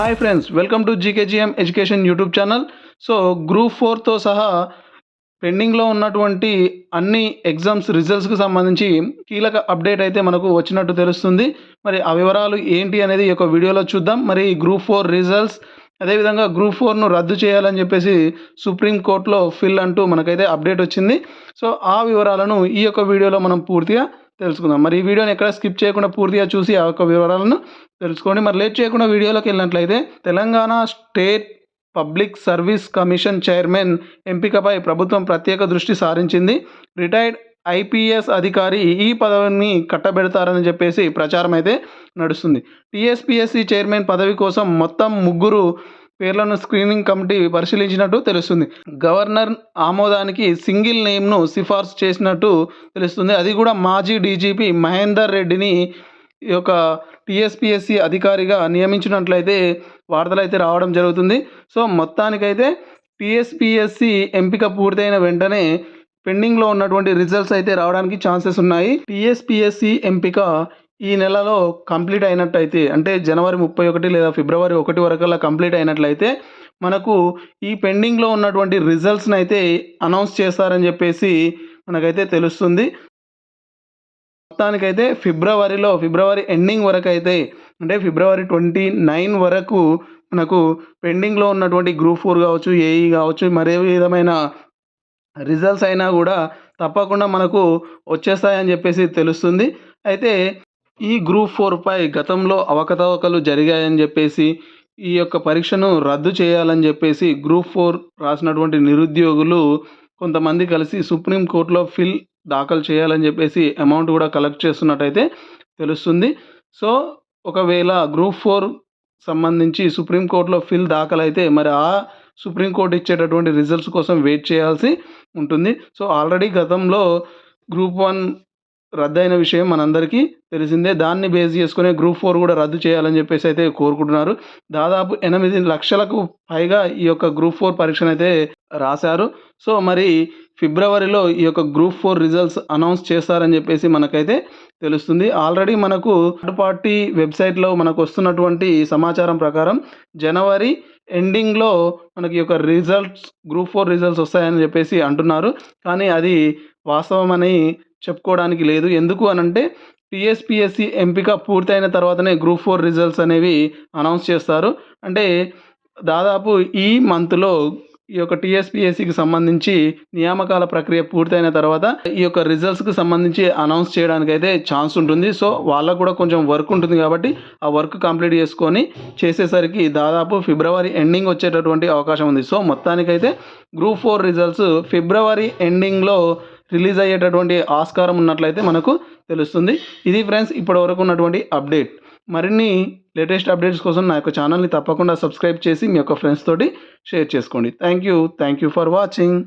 Hi friends, welcome to GKGM education YouTube channel. So group 4తో సహా పెండింగ్లో ఉన్నటువంటి అన్ని ఎగ్జామ్స్ రిజల్ట్స్కి సంబంధించి కీలక అప్డేట్ అయితే మనకు వచ్చినట్టు తెలుస్తుంది. మరి ఆ వివరాలు ఏంటి అనేది ఈ యొక్క వీడియోలో చూద్దాం. మరి గ్రూప్ 4 రిజల్ట్స్, అదేవిధంగా గ్రూప్ 4ను రద్దు చేయాలని చెప్పేసి సుప్రీంకోర్టులో ఫిల్ అంటూ మనకైతే అప్డేట్ వచ్చింది. సో ఆ వివరాలను ఈ యొక్క వీడియోలో మనం పూర్తిగా తెలుసుకుందాం. మరి ఈ వీడియోని ఎక్కడ స్కిప్ చేయకుండా పూర్తిగా చూసి ఆ యొక్క వివరాలను తెలుసుకోండి. మరి లేట్ చేయకుండా వీడియోలోకి వెళ్ళినట్లయితే, Telangana state public service commission chairman ఎంపికపై ప్రభుత్వం ప్రత్యేక దృష్టి సారించింది. రిటైర్డ్ ఐపీఎస్ అధికారి ఈ పదవిని కట్టబెడతారని చెప్పేసి ప్రచారం అయితే నడుస్తుంది. టీఎస్పీఎస్సీ చైర్మన్ పదవి కోసం మొత్తం 3 పేర్లను స్క్రీనింగ్ కమిటీ పరిశీలించినట్టు తెలుస్తుంది. గవర్నర్ ఆమోదానికి సింగిల్ నేమ్ను సిఫార్సు చేసినట్టు తెలుస్తుంది. అది కూడా మాజీ డీజీపీ మహేందర్ రెడ్డిని ఈ యొక్క టీఎస్పీఎస్సీ అధికారిగా నియమించినట్లయితే వార్తలు అయితే రావడం జరుగుతుంది. సో మొత్తానికైతే టీఎస్పీఎస్సీ ఎంపిక పూర్తయిన వెంటనే పెండింగ్లో ఉన్నటువంటి రిజల్ట్స్ అయితే రావడానికి ఛాన్సెస్ ఉన్నాయి. టీఎస్పీఎస్సీ ఎంపిక ఈ నెలలో కంప్లీట్ అయినట్టయితే, అంటే జనవరి 31 లేదా ఫిబ్రవరి 1 వరకల్లా కంప్లీట్ అయినట్లయితే మనకు ఈ పెండింగ్లో ఉన్నటువంటి రిజల్ట్స్ని అయితే అనౌన్స్ చేస్తారని చెప్పేసి మనకైతే తెలుస్తుంది. మొత్తానికైతే ఫిబ్రవరి ఎండింగ్ వరకు అయితే, అంటే ఫిబ్రవరి 29 వరకు మనకు పెండింగ్లో ఉన్నటువంటి గ్రూప్ 4 కావచ్చు, ఏఈ కావచ్చు, మరే విధమైన రిజల్ట్స్ అయినా కూడా తప్పకుండా మనకు వచ్చేస్తాయని చెప్పేసి తెలుస్తుంది. అయితే ఈ గ్రూప్ 4పై గతంలో అవకతవకలు జరిగాయని చెప్పేసి ఈ యొక్క పరీక్షను రద్దు చేయాలని చెప్పేసి గ్రూప్ 4 రాసినటువంటి నిరుద్యోగులు కొంతమంది కలిసి సుప్రీంకోర్టులో ఫిల్ దాఖలు చేయాలని చెప్పేసి అమౌంట్ కూడా కలెక్ట్ చేస్తున్నట్టయితే తెలుస్తుంది. సో ఒకవేళ గ్రూప్ 4 సంబంధించి సుప్రీంకోర్టులో ఫిల్ దాఖలైతే మరి ఆ సుప్రీంకోర్టు ఇచ్చేటటువంటి రిజల్ట్స్ కోసం వెయిట్ చేయాల్సి ఉంటుంది. సో ఆల్రెడీ గతంలో గ్రూప్ 1 రద్దయిన విషయం మనందరికీ తెలిసిందే. దాన్ని బేస్ చేసుకునే గ్రూప్ 4 కూడా రద్దు చేయాలని చెప్పేసి అయితే కోరుకుంటున్నారు. దాదాపు 8 లక్షలకు పైగా ఈ యొక్క గ్రూప్ 4 పరీక్షను అయితే రాశారు. సో మరి ఫిబ్రవరిలో ఈ యొక్క గ్రూప్ 4 రిజల్ట్స్ అనౌన్స్ చేస్తారని చెప్పేసి మనకైతే తెలుస్తుంది. ఆల్రెడీ మనకు థర్డ్ పార్టీ వెబ్సైట్లో మనకు వస్తున్నటువంటి సమాచారం ప్రకారం జనవరి ఎండింగ్లో మనకి యొక్క రిజల్ట్స్, గ్రూప్ 4 రిజల్ట్స్ వస్తాయని చెప్పేసి అంటున్నారు. కానీ అది వాస్తవమని చెప్పుకోవడానికి లేదు. ఎందుకు అనంటే టీఎస్పీఎస్సీ ఎంపిక పూర్తయిన తర్వాతనే గ్రూప్ 4 రిజల్ట్స్ అనేవి అనౌన్స్ చేస్తారు. అంటే దాదాపు ఈ మంత్లో ఈ యొక్క టీఎస్పీఎస్సీకి సంబంధించి నియామకాల ప్రక్రియ పూర్తయిన తర్వాత ఈ యొక్క రిజల్ట్స్కి సంబంధించి అనౌన్స్ చేయడానికి అయితే ఛాన్స్ ఉంటుంది. సో వాళ్ళకు కూడా కొంచెం వర్క్ ఉంటుంది కాబట్టి ఆ వర్క్ కంప్లీట్ చేసుకొని చేసేసరికి దాదాపు ఫిబ్రవరి ఎండింగ్ వచ్చేటటువంటి అవకాశం ఉంది. సో మొత్తానికైతే గ్రూప్ 4 రిజల్ట్స్ ఫిబ్రవరి ఎండింగ్లో రిలీజ్ అయ్యేటటువంటి ఆస్కారం ఉన్నట్లయితే మనకు తెలుస్తుంది. ఇది ఫ్రెండ్స్ ఇప్పటివరకు ఉన్నటువంటి అప్డేట్. మరిన్ని లేటెస్ట్ అప్డేట్స్ కోసం నా యొక్క ఛానల్ని తప్పకుండా సబ్స్క్రైబ్ చేసి మీ యొక్క ఫ్రెండ్స్ తోటి షేర్ చేసుకోండి. Thank you for watching.